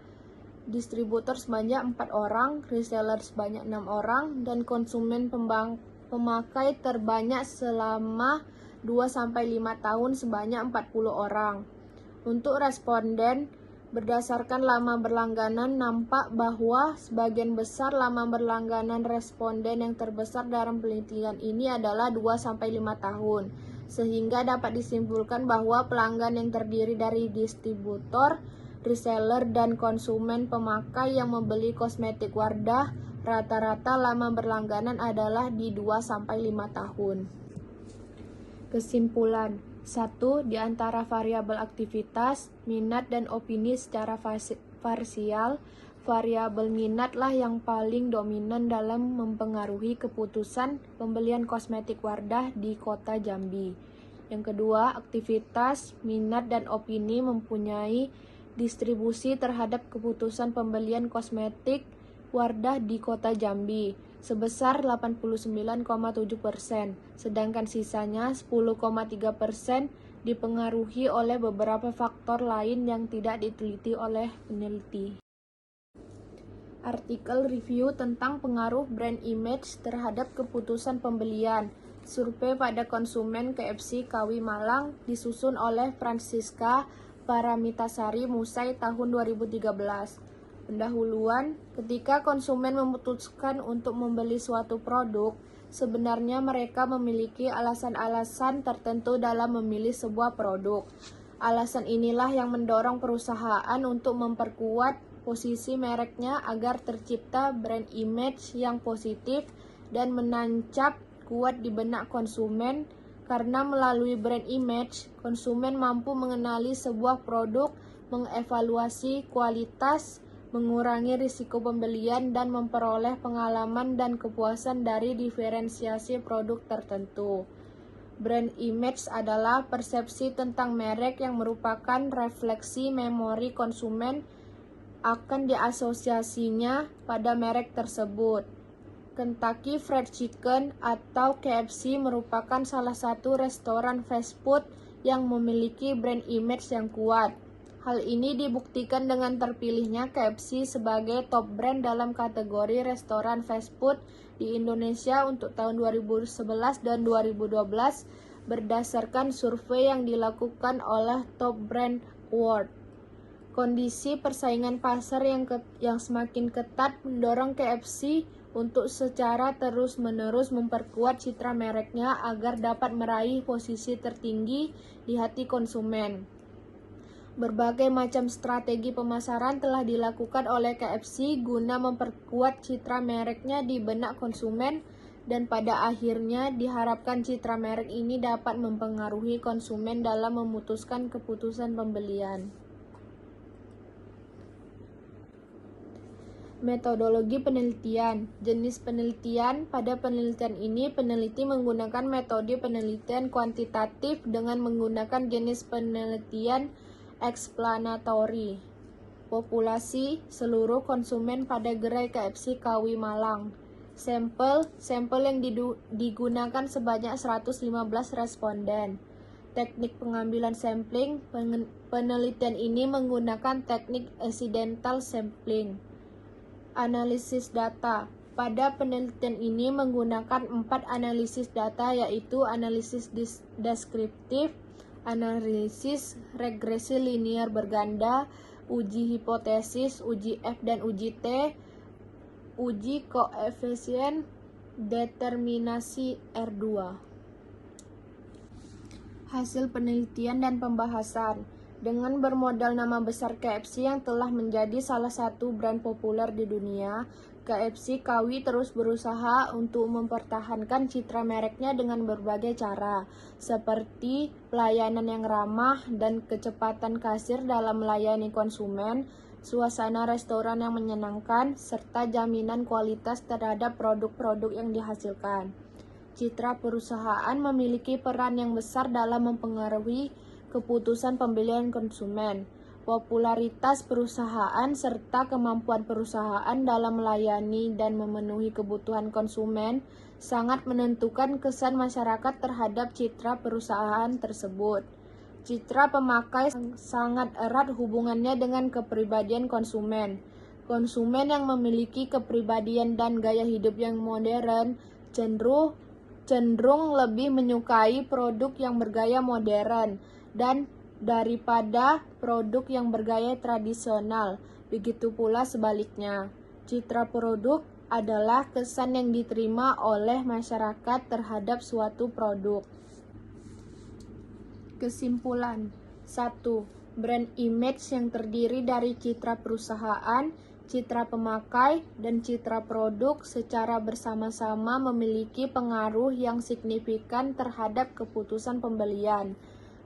distributor sebanyak 4 orang, reseller sebanyak 6 orang, dan konsumen pemakai terbanyak selama 2-5 tahun sebanyak 40 orang. Untuk responden, berdasarkan lama berlangganan, nampak bahwa sebagian besar lama berlangganan responden yang terbesar dalam penelitian ini adalah 2-5 tahun, sehingga dapat disimpulkan bahwa pelanggan yang terdiri dari distributor, reseller, dan konsumen pemakai yang membeli kosmetik Wardah rata-rata lama berlangganan adalah di 2-5 tahun. Kesimpulan. 1. Di antara variabel aktivitas, minat, dan opini secara parsial, variabel minatlah yang paling dominan dalam mempengaruhi keputusan pembelian kosmetik Wardah di Kota Jambi. Yang kedua, aktivitas, minat, dan opini mempunyai distribusi terhadap keputusan pembelian kosmetik Wardah di Kota Jambi sebesar 89,7%, sedangkan sisanya 10,3% dipengaruhi oleh beberapa faktor lain yang tidak diteliti oleh peneliti. Artikel review tentang pengaruh brand image terhadap keputusan pembelian. Survei pada konsumen KFC Kawi Malang disusun oleh Francisca Paramitasari Musai tahun 2013. Pendahuluan, ketika konsumen memutuskan untuk membeli suatu produk, sebenarnya mereka memiliki alasan-alasan tertentu dalam memilih sebuah produk. Alasan inilah yang mendorong perusahaan untuk memperkuat posisi mereknya agar tercipta brand image yang positif dan menancap kuat di benak konsumen, karena melalui brand image, konsumen mampu mengenali sebuah produk, mengevaluasi kualitas, mengurangi risiko pembelian, dan memperoleh pengalaman dan kepuasan dari diferensiasi produk tertentu. Brand image adalah persepsi tentang merek yang merupakan refleksi memori konsumen akan diasosiasinya pada merek tersebut. Kentucky Fried Chicken atau KFC merupakan salah satu restoran fast food yang memiliki brand image yang kuat. Hal ini dibuktikan dengan terpilihnya KFC sebagai top brand dalam kategori restoran fast food di Indonesia untuk tahun 2011 dan 2012 berdasarkan survei yang dilakukan oleh Top Brand Award. Kondisi persaingan pasar yang semakin ketat mendorong KFC untuk secara terus-menerus memperkuat citra mereknya agar dapat meraih posisi tertinggi di hati konsumen. Berbagai macam strategi pemasaran telah dilakukan oleh KFC guna memperkuat citra mereknya di benak konsumen, dan pada akhirnya diharapkan citra merek ini dapat mempengaruhi konsumen dalam memutuskan keputusan pembelian. Metodologi penelitian. Jenis penelitian. Pada penelitian ini, peneliti menggunakan metode penelitian kuantitatif dengan menggunakan jenis penelitian explanatory. Populasi seluruh konsumen pada gerai KFC Kawi Malang. Sampel yang digunakan sebanyak 115 responden. Teknik pengambilan sampling. Penelitian ini menggunakan teknik accidental sampling. Analisis data. Pada penelitian ini menggunakan 4 analisis data, yaitu analisis deskriptif, analisis regresi linear berganda, uji hipotesis, uji F dan uji T, uji koefisien determinasi R2. Hasil penelitian dan pembahasan. Dengan bermodal nama besar KFC yang telah menjadi salah satu brand populer di dunia, KFC Kawi terus berusaha untuk mempertahankan citra mereknya dengan berbagai cara, seperti pelayanan yang ramah dan kecepatan kasir dalam melayani konsumen, suasana restoran yang menyenangkan, serta jaminan kualitas terhadap produk-produk yang dihasilkan. Citra perusahaan memiliki peran yang besar dalam mempengaruhi keputusan pembelian konsumen. Popularitas perusahaan serta kemampuan perusahaan dalam melayani dan memenuhi kebutuhan konsumen sangat menentukan kesan masyarakat terhadap citra perusahaan tersebut. Citra pemakai sangat erat hubungannya dengan kepribadian konsumen. Konsumen yang memiliki kepribadian dan gaya hidup yang modern cenderung lebih menyukai produk yang bergaya modern dan daripada produk yang bergaya tradisional. Begitu pula sebaliknya. Citra produk adalah kesan yang diterima oleh masyarakat terhadap suatu produk. Kesimpulan. 1. Brand image yang terdiri dari citra perusahaan, citra pemakai, dan citra produk secara bersama-sama memiliki pengaruh yang signifikan terhadap keputusan pembelian.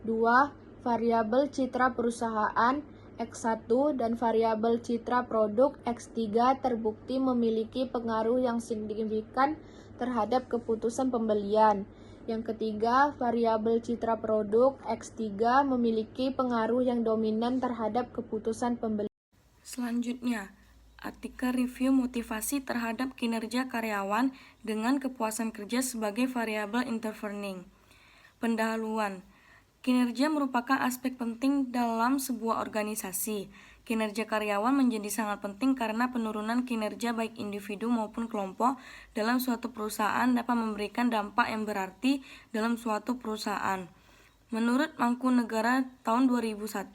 2. Variabel citra perusahaan X1 dan variabel citra produk X3 terbukti memiliki pengaruh yang signifikan terhadap keputusan pembelian. Yang ketiga, variabel citra produk X3 memiliki pengaruh yang dominan terhadap keputusan pembelian. Selanjutnya, artikel review motivasi terhadap kinerja karyawan dengan kepuasan kerja sebagai variabel intervening. Pendahuluan. Kinerja merupakan aspek penting dalam sebuah organisasi. Kinerja karyawan menjadi sangat penting karena penurunan kinerja baik individu maupun kelompok dalam suatu perusahaan dapat memberikan dampak yang berarti dalam suatu perusahaan. Menurut Mangkunegara tahun 2001,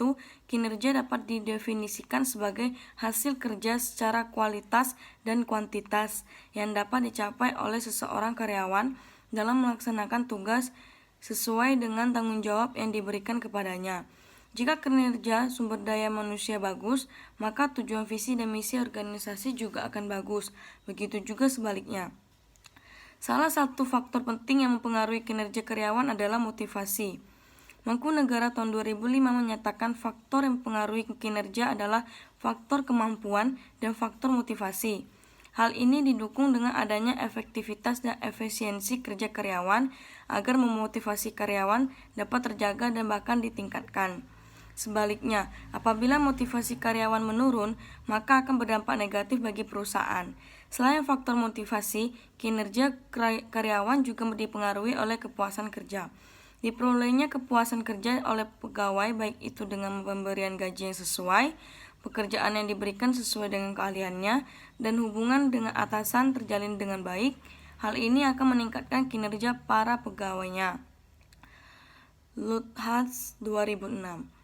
kinerja dapat didefinisikan sebagai hasil kerja secara kualitas dan kuantitas yang dapat dicapai oleh seseorang karyawan dalam melaksanakan tugas sesuai dengan tanggung jawab yang diberikan kepadanya. Jika kinerja sumber daya manusia bagus, maka tujuan visi dan misi organisasi juga akan bagus. Begitu juga sebaliknya. Salah satu faktor penting yang mempengaruhi kinerja karyawan adalah motivasi. Mangkunegara tahun 2005 menyatakan faktor yang mempengaruhi kinerja adalah faktor kemampuan dan faktor motivasi. Hal ini didukung dengan adanya efektivitas dan efisiensi kerja karyawan agar memotivasi karyawan dapat terjaga dan bahkan ditingkatkan. Sebaliknya, apabila motivasi karyawan menurun, maka akan berdampak negatif bagi perusahaan. Selain faktor motivasi, kinerja karyawan juga dipengaruhi oleh kepuasan kerja. Diperolehnya kepuasan kerja oleh pegawai baik itu dengan pemberian gaji yang sesuai, pekerjaan yang diberikan sesuai dengan keahliannya, dan hubungan dengan atasan terjalin dengan baik. Hal ini akan meningkatkan kinerja para pegawainya. Luthers 2006.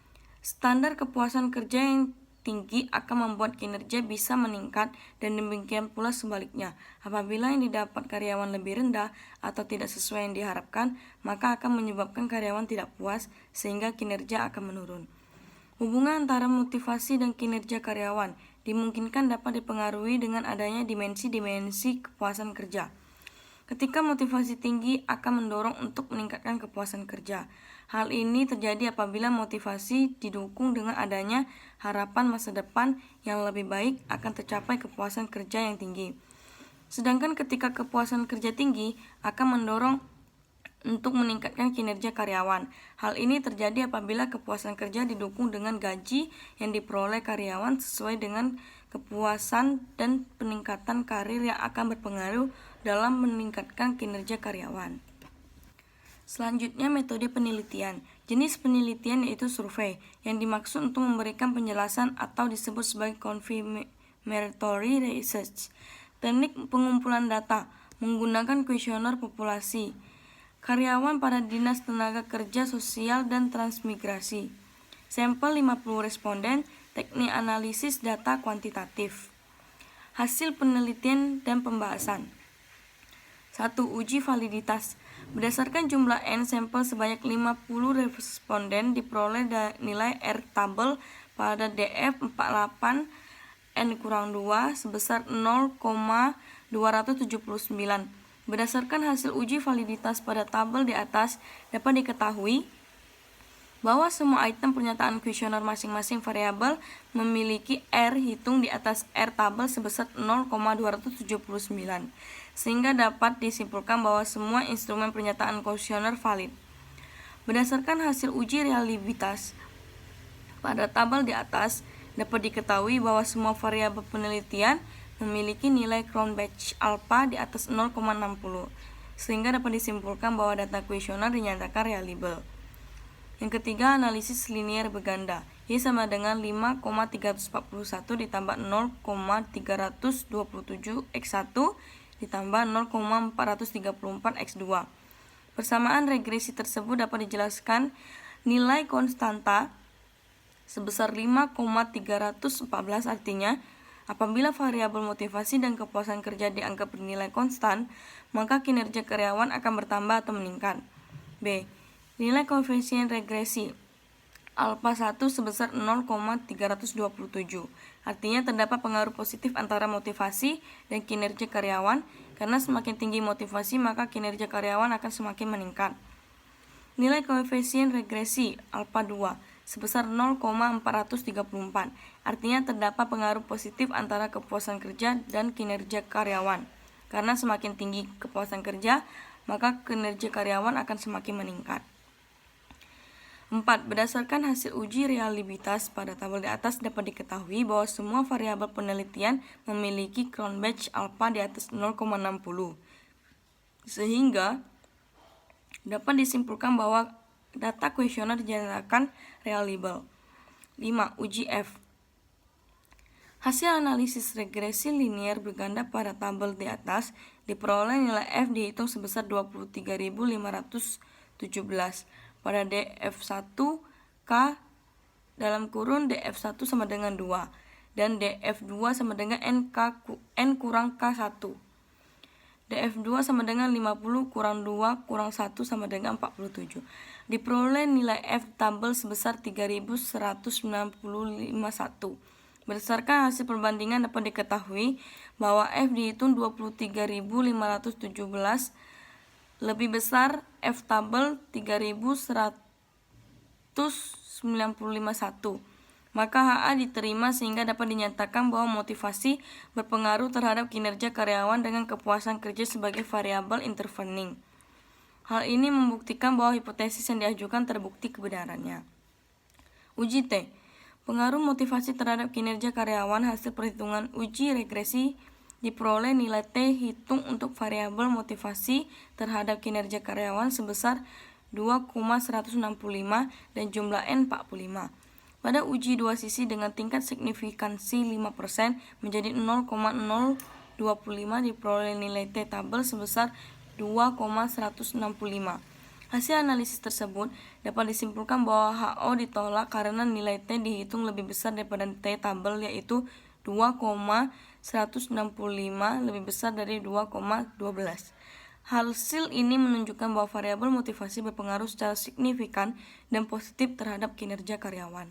Standar kepuasan kerja yang tinggi akan membuat kinerja bisa meningkat dan demikian pula sebaliknya. Apabila yang didapat karyawan lebih rendah atau tidak sesuai yang diharapkan, maka akan menyebabkan karyawan tidak puas sehingga kinerja akan menurun. Hubungan antara motivasi dan kinerja karyawan dimungkinkan dapat dipengaruhi dengan adanya dimensi-dimensi kepuasan kerja. Ketika motivasi tinggi akan mendorong untuk meningkatkan kepuasan kerja. Hal ini terjadi apabila motivasi didukung dengan adanya harapan masa depan yang lebih baik akan tercapai kepuasan kerja yang tinggi. Sedangkan ketika kepuasan kerja tinggi akan mendorong untuk meningkatkan kinerja karyawan. Hal ini terjadi apabila kepuasan kerja didukung dengan gaji yang diperoleh karyawan sesuai dengan kepuasan dan peningkatan karir yang akan berpengaruh dalam meningkatkan kinerja karyawan. Selanjutnya, metode penelitian. Jenis penelitian yaitu survei, yang dimaksud untuk memberikan penjelasan atau disebut sebagai confirmatory research. Teknik pengumpulan data menggunakan kuesioner populasi karyawan pada Dinas Tenaga Kerja Sosial dan Transmigrasi. Sampel 50 responden, teknik analisis data kuantitatif. Hasil penelitian dan pembahasan. 1. Uji validitas. Berdasarkan jumlah N sampel sebanyak 50 responden diperoleh nilai R tabel pada DF 48 N-2 sebesar 0,279. Berdasarkan hasil uji validitas pada tabel di atas, dapat diketahui bahwa semua item pernyataan kuesioner masing-masing variabel memiliki R hitung di atas R tabel sebesar 0,279, sehingga dapat disimpulkan bahwa semua instrumen pernyataan kuesioner valid. Berdasarkan hasil uji reliabilitas pada tabel di atas, dapat diketahui bahwa semua variabel penelitian memiliki nilai Cronbach alpha di atas 0,60, sehingga dapat disimpulkan bahwa data kuesioner dinyatakan reliable. Yang ketiga, analisis linier berganda. Y sama dengan 5,341 ditambah 0,327 X1 ditambah 0,434 X2. Persamaan regresi tersebut dapat dijelaskan nilai konstanta sebesar 5,314, artinya apabila variabel motivasi dan kepuasan kerja dianggap bernilai konstan, maka kinerja karyawan akan bertambah atau meningkat. B. Nilai koefisien regresi alpha 1 sebesar 0,327. Artinya terdapat pengaruh positif antara motivasi dan kinerja karyawan, karena semakin tinggi motivasi maka kinerja karyawan akan semakin meningkat. Nilai koefisien regresi alpha 2 sebesar 0,434. Artinya terdapat pengaruh positif antara kepuasan kerja dan kinerja karyawan. Karena semakin tinggi kepuasan kerja, maka kinerja karyawan akan semakin meningkat. 4. Berdasarkan hasil uji reliabilitas pada tabel di atas dapat diketahui bahwa semua variabel penelitian memiliki Cronbach alpha di atas 0,60, sehingga dapat disimpulkan bahwa data kuesioner dinyatakan reliable. 5. Uji F. Hasil analisis regresi linier berganda pada tabel di atas diperoleh nilai F dihitung sebesar 23.517 pada DF1K dalam kurun DF1 sama dengan 2 dan DF2 sama dengan N kurang K1. DF2 sama dengan 50 kurang 2 kurang 1 sama dengan 47. Diperoleh nilai F tabel sebesar 3195.1. Berdasarkan hasil perbandingan dapat diketahui bahwa F dihitung 23.517 lebih besar F tabel 3195.1. Maka HA diterima sehingga dapat dinyatakan bahwa motivasi berpengaruh terhadap kinerja karyawan dengan kepuasan kerja sebagai variabel intervening. Hal ini membuktikan bahwa hipotesis yang diajukan terbukti kebenarannya. Uji T. Pengaruh motivasi terhadap kinerja karyawan. Hasil perhitungan uji regresi diperoleh nilai T hitung untuk variabel motivasi terhadap kinerja karyawan sebesar 2,165 dan jumlah N 45. Pada uji dua sisi dengan tingkat signifikansi 5% menjadi 0,025 diperoleh nilai T tabel sebesar 2,165. Hasil analisis tersebut dapat disimpulkan bahwa HO ditolak karena nilai T dihitung lebih besar daripada T tabel, yaitu 2,165 lebih besar dari 2,12. Hasil ini menunjukkan bahwa variabel motivasi berpengaruh secara signifikan dan positif terhadap kinerja karyawan.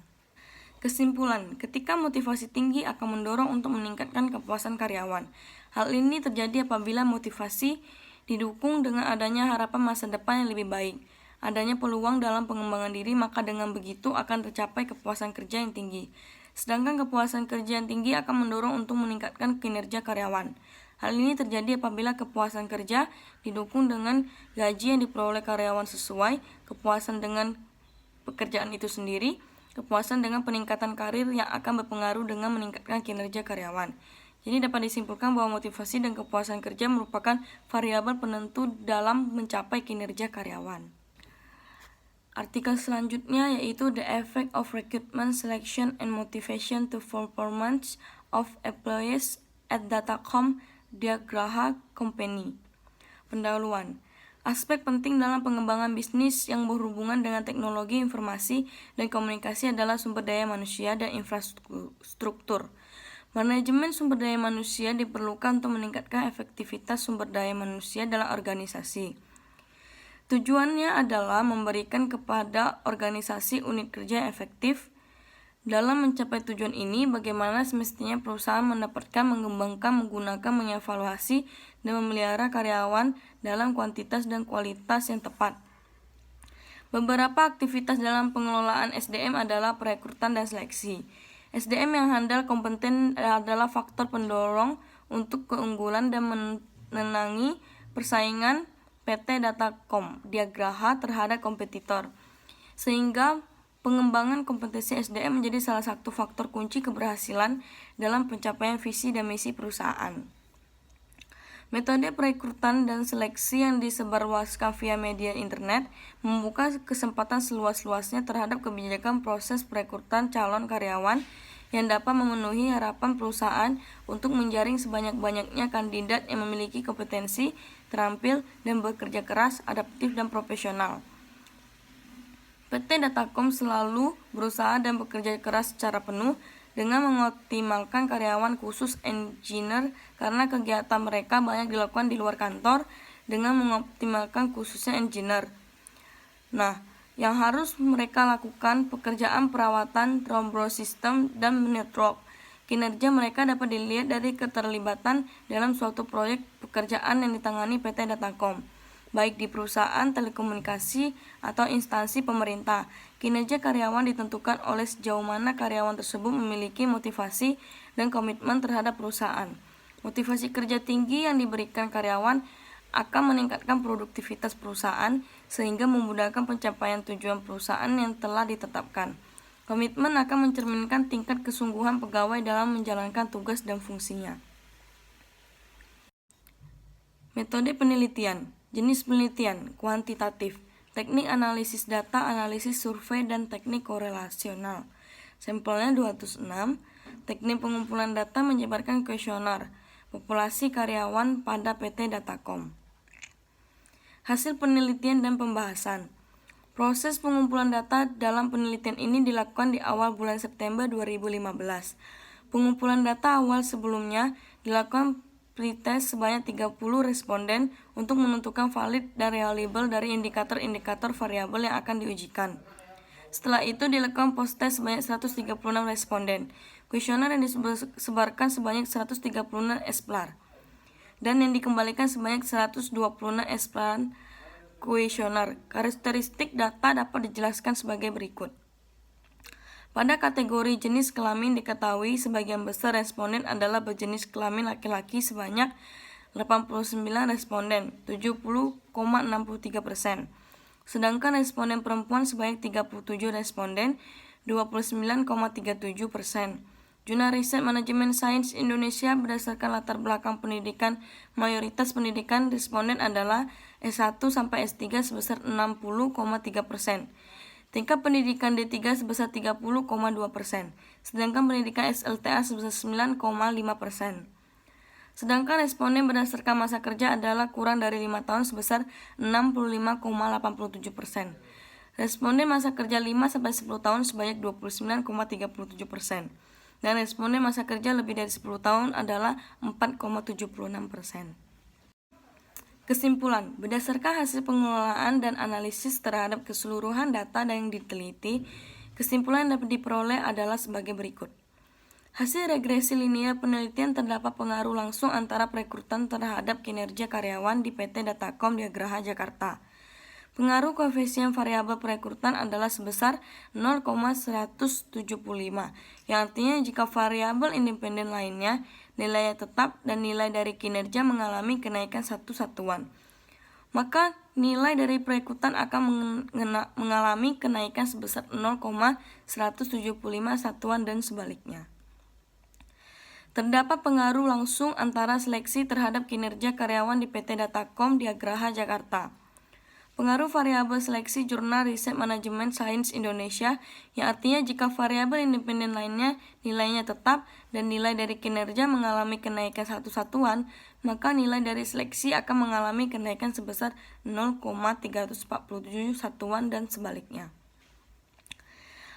Kesimpulan, ketika motivasi tinggi akan mendorong untuk meningkatkan kepuasan karyawan. Hal ini terjadi apabila motivasi didukung dengan adanya harapan masa depan yang lebih baik, adanya peluang dalam pengembangan diri, maka dengan begitu akan tercapai kepuasan kerja yang tinggi. Sedangkan kepuasan kerja yang tinggi akan mendorong untuk meningkatkan kinerja karyawan. Hal ini terjadi apabila kepuasan kerja didukung dengan gaji yang diperoleh karyawan sesuai, kepuasan dengan pekerjaan itu sendiri, kepuasan dengan peningkatan karir yang akan berpengaruh dengan meningkatkan kinerja karyawan. Jadi dapat disimpulkan bahwa motivasi dan kepuasan kerja merupakan variabel penentu dalam mencapai kinerja karyawan. Artikel selanjutnya yaitu The Effect of Recruitment, Selection, and Motivation to Performance of Employees at Datacom Diagraha Company. Pendahuluan. Aspek penting dalam pengembangan bisnis yang berhubungan dengan teknologi informasi dan komunikasi adalah sumber daya manusia dan infrastruktur. Manajemen sumber daya manusia diperlukan untuk meningkatkan efektivitas sumber daya manusia dalam organisasi. Tujuannya adalah memberikan kepada organisasi unit kerja yang efektif. Dalam mencapai tujuan ini, bagaimana semestinya perusahaan mendapatkan, mengembangkan, menggunakan, mengevaluasi, dan memelihara karyawan dalam kuantitas dan kualitas yang tepat. Beberapa aktivitas dalam pengelolaan SDM adalah perekrutan dan seleksi. SDM yang handal kompeten adalah faktor pendorong untuk keunggulan dan menenangi persaingan PT Datacom Diagraha terhadap kompetitor, sehingga pengembangan kompetensi SDM menjadi salah satu faktor kunci keberhasilan dalam pencapaian visi dan misi perusahaan. Metode perekrutan dan seleksi yang disebarluaskan via media internet membuka kesempatan seluas-luasnya terhadap kebijakan proses perekrutan calon karyawan yang dapat memenuhi harapan perusahaan untuk menjaring sebanyak-banyaknya kandidat yang memiliki kompetensi, terampil, dan bekerja keras, adaptif, dan profesional. PT Datacom selalu berusaha dan bekerja keras secara penuh dengan mengoptimalkan karyawan khusus engineer karena kegiatan mereka banyak dilakukan di luar kantor dengan mengoptimalkan khususnya engineer. Yang harus mereka lakukan pekerjaan perawatan rombosistem dan network. Kinerja mereka dapat dilihat dari keterlibatan dalam suatu proyek pekerjaan yang ditangani PT Datacom, baik di perusahaan telekomunikasi atau instansi pemerintah. Kinerja karyawan ditentukan oleh sejauh mana karyawan tersebut memiliki motivasi dan komitmen terhadap perusahaan. Motivasi kerja tinggi yang diberikan karyawan akan meningkatkan produktivitas perusahaan sehingga memudahkan pencapaian tujuan perusahaan yang telah ditetapkan. Komitmen akan mencerminkan tingkat kesungguhan pegawai dalam menjalankan tugas dan fungsinya. Metode penelitian. Jenis penelitian, kuantitatif, teknik analisis data, analisis survei, dan teknik korelasional. Sampelnya 206, teknik pengumpulan data menyebarkan kuesioner, populasi karyawan pada PT Datacom. Hasil penelitian dan pembahasan. Proses pengumpulan data dalam penelitian ini dilakukan di awal bulan September 2015. Pengumpulan data awal sebelumnya dilakukan pretest sebanyak 30 responden untuk menentukan valid dan reliable dari indikator-indikator variabel yang akan diujikan. Setelah itu dilakukan post-test sebanyak 136 responden. Kuesioner yang disebarkan sebanyak 136 eksemplar. Dan yang dikembalikan sebanyak 126 eksemplar kuesioner. Karakteristik data dapat dijelaskan sebagai berikut. Pada kategori jenis kelamin diketahui sebagian besar responden adalah berjenis kelamin laki-laki sebanyak 89 responden, 70,63%. Sedangkan responden perempuan sebanyak 37 responden, 29,37%. Jurnal Riset Manajemen Sains Indonesia berdasarkan latar belakang pendidikan, mayoritas pendidikan responden adalah S1 sampai S3 sebesar 60,3%. Tingkat pendidikan D3 sebesar 30,2%, sedangkan pendidikan SLTA sebesar 9,5%. Sedangkan responden berdasarkan masa kerja adalah kurang dari 5 tahun sebesar 65,87%. Responden masa kerja 5-10 tahun sebanyak 29,37%. Dan responden masa kerja lebih dari 10 tahun adalah 4,76%. Kesimpulan, berdasarkan hasil pengelolaan dan analisis terhadap keseluruhan data yang diteliti, kesimpulan yang dapat diperoleh adalah sebagai berikut. Hasil regresi linear penelitian terdapat pengaruh langsung antara perekrutan terhadap kinerja karyawan di PT Datacom di Graha, Jakarta. Pengaruh koefisien variabel perekrutan adalah sebesar 0,175, yang artinya jika variabel independen lainnya, nilai tetap dan nilai dari kinerja mengalami kenaikan satu satuan, maka nilai dari perekrutan akan mengalami kenaikan sebesar 0,175 satuan dan sebaliknya. Terdapat pengaruh langsung antara seleksi terhadap kinerja karyawan di PT Datacom di Graha, Jakarta. Pengaruh variabel seleksi Jurnal Riset Manajemen Sains Indonesia, yang artinya jika variabel independen lainnya nilainya tetap dan nilai dari kinerja mengalami kenaikan satu satuan, maka nilai dari seleksi akan mengalami kenaikan sebesar 0,347 satuan dan sebaliknya.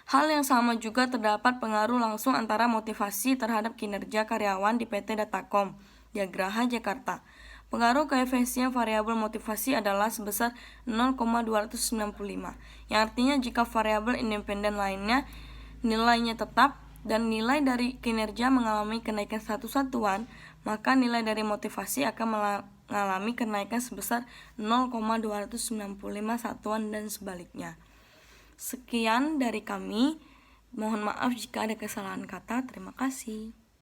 Hal yang sama juga terdapat pengaruh langsung antara motivasi terhadap kinerja karyawan di PT Datacom di Graha, Jakarta. Pengaruh koefisien variabel motivasi adalah sebesar 0,295, yang artinya jika variabel independen lainnya nilainya tetap dan nilai dari kinerja mengalami kenaikan satu satuan, maka nilai dari motivasi akan mengalami kenaikan sebesar 0,295 satuan dan sebaliknya. Sekian dari kami. Mohon maaf jika ada kesalahan kata. Terima kasih.